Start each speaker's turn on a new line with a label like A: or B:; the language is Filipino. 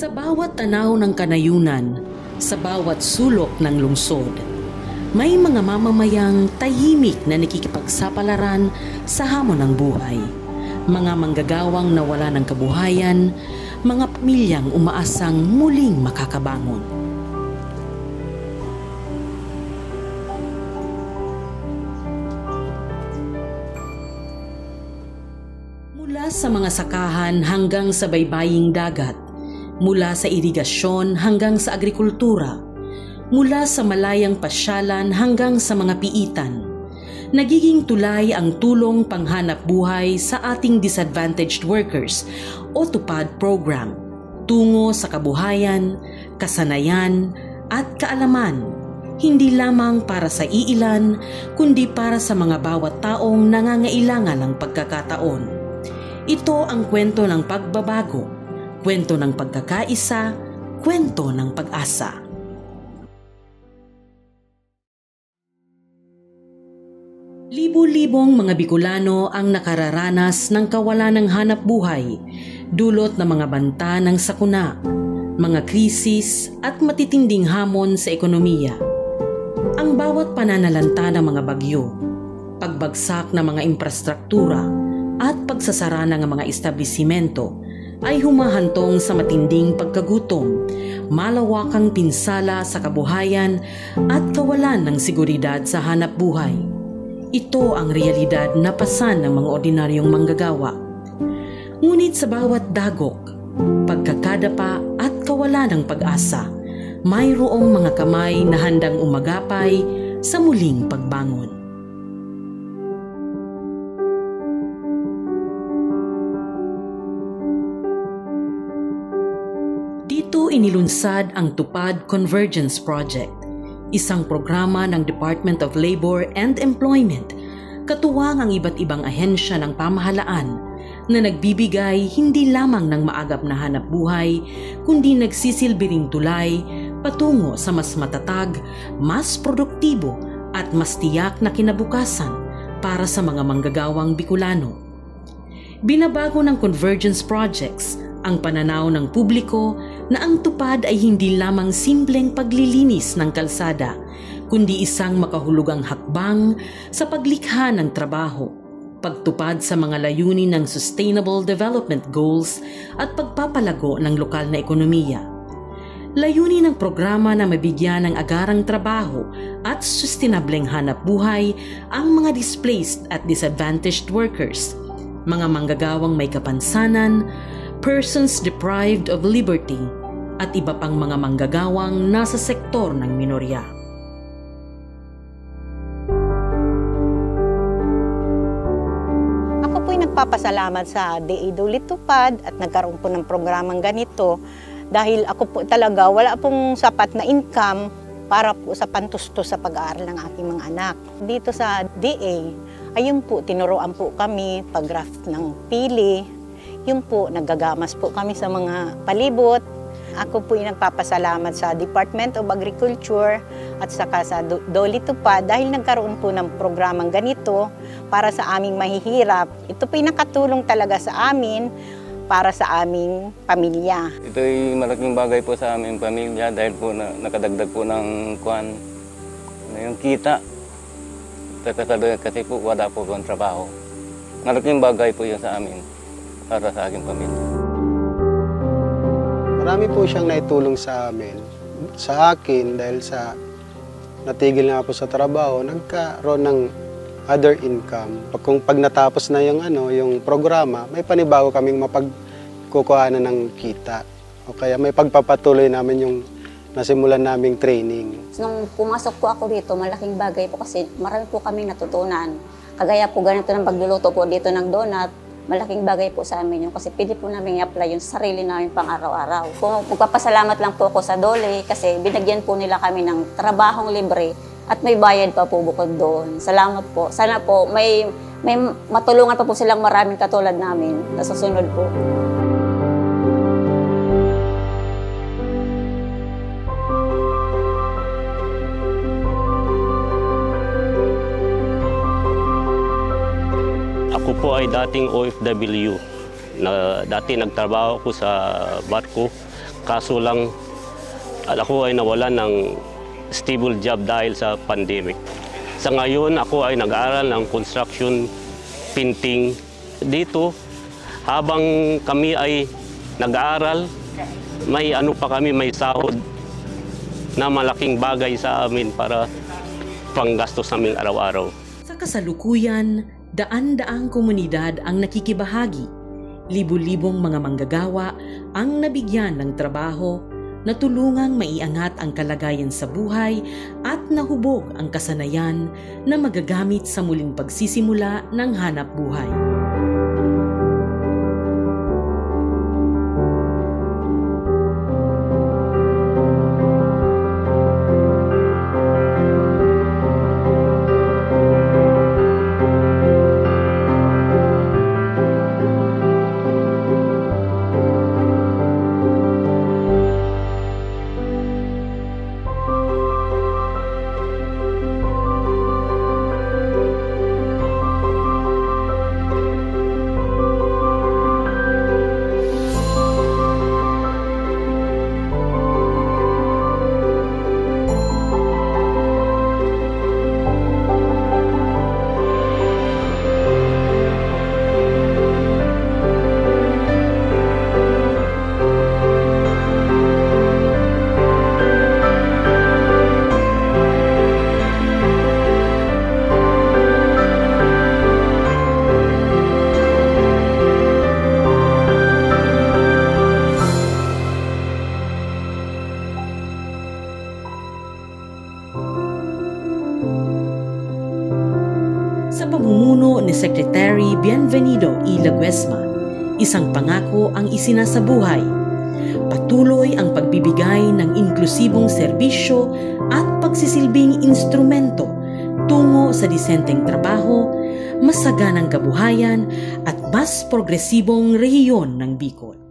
A: Sa bawat tanaw ng kanayunan, sa bawat sulok ng lungsod, may mga mamamayang tahimik na nakikipagsapalaran sa hamon ng buhay. Mga manggagawang nawala ng kabuhayan, mga pamilyang umaasang muling makakabangon. Mula sa mga sakahan hanggang sa baybaying dagat, mula sa irigasyon hanggang sa agrikultura, mula sa malayang pasyalan hanggang sa mga piitan, nagiging tulay ang tulong panghanap buhay sa ating disadvantaged workers o TUPAD program tungo sa kabuhayan, kasanayan at kaalaman, hindi lamang para sa iilan kundi para sa mga bawat taong nangangailangan ng pagkakataon. Ito ang kwento ng pagbabago, kwento ng pagkakaisa, kwento ng pag-asa. Libo-libong mga Bicolano ang nakararanas ng kawalan ng hanap buhay, dulot ng mga banta ng sakuna, mga krisis at matitinding hamon sa ekonomiya. Ang bawat pananalanta ng mga bagyo, pagbagsak ng mga infrastruktura at pagsasara ng mga establisimento ay humahantong sa matinding pagkagutom, malawakang pinsala sa kabuhayan at kawalan ng seguridad sa hanap buhay. Ito ang realidad na pasan ng mga ordinaryong manggagawa. Ngunit sa bawat dagok, pagkakadapa at kawalan ng pag-asa, mayroong mga kamay na handang umagapay sa muling pagbangon. Dito inilunsad ang TUPAD Convergence Project, isang programa ng Department of Labor and Employment, katuwang ang iba't ibang ahensya ng pamahalaan na nagbibigay hindi lamang ng maagap na hanap buhay, kundi nagsisilbi ring tulay patungo sa mas matatag, mas produktibo at mas tiyak na kinabukasan para sa mga manggagawang Bicolano. Binabago ng Convergence Projects ang pananaw ng publiko na ang TUPAD ay hindi lamang simpleng paglilinis ng kalsada, kundi isang makahulugang hakbang sa paglikha ng trabaho, pagtupad sa mga layunin ng Sustainable Development Goals at pagpapalago ng lokal na ekonomiya. Layunin ng programa na mabigyan ng agarang trabaho at sustainableng hanap buhay ang mga displaced at disadvantaged workers, mga manggagawang may kapansanan, persons deprived of liberty, at iba pang mga manggagawang nasa sektor ng minorya.
B: Ako po'y nagpapasalamat sa DA-TUPAD at nagkaroon po ng programang ganito dahil ako po talaga wala pong sapat na income para po sa pantustos sa pag-aaral ng aking mga anak. Dito sa DA, ayun po, tinuruan po kami pag-graft ng pili. Yun po, naggagamas po kami sa mga palibot. Ako po yung nagpapasalamat sa Department of Agriculture at saka sa DOLE-TUPAD dahil nagkaroon po ng programang ganito para sa aming mahihirap. Ito po yung nakatulong talaga sa amin para sa aming pamilya.
C: Ito ay malaking bagay po sa aming pamilya dahil po nakadagdag po ng yung kita. Kasi po wala po ang trabaho. Malaking bagay po yun sa amin para sa aking pamilya.
D: Marami po siyang naitulong sa amin, sa akin dahil sa natigil nga po sa trabaho, nagkaroon ng other income. Pag natapos na yung programa, may panibago kaming mapagkukuhanan ng kita. O kaya may pagpapatuloy namin yung nasimulan naming training.
E: Nung pumasok po ako dito, malaking bagay po kasi marami po kaming natutunan. Kagaya po ganito ng pagluluto po dito ng donut, malaking bagay po sa amin yun kasi pwede po namin i-apply yung sarili namin pang araw-araw. Magpapasalamat lang po ako sa DOLE kasi binagyan po nila kami ng trabahong libre at may bayad pa po bukod doon. Salamat po. Sana po may matulungan pa po silang maraming katulad namin na susunod po.
F: Ako po ay dating OFW na dati nagtrabaho ko sa barko Kaso lang, ako ay nawalan ng stable job dahil sa pandemic. Sa ngayon, ako ay nag-aaral ng construction, painting. Dito, habang kami ay nag-aaral, may may sahod na malaking bagay sa amin para panggastos namin araw-araw.
A: Sa kasalukuyan, daan-daang komunidad ang nakikibahagi. Libu-libong mga manggagawa ang nabigyan ng trabaho na tulungang maiangat ang kalagayan sa buhay at nahubog ang kasanayan na magagamit sa muling pagsisimula ng hanap buhay. Sa pamumuno ni Secretary Bienvenido E. Laguesma, isang pangako ang isinasabuhay. Patuloy ang pagbibigay ng inklusibong serbisyo at pagsisilbing instrumento tungo sa disenteng trabaho, masaganang kabuhayan at mas progresibong rehiyon ng Bicol.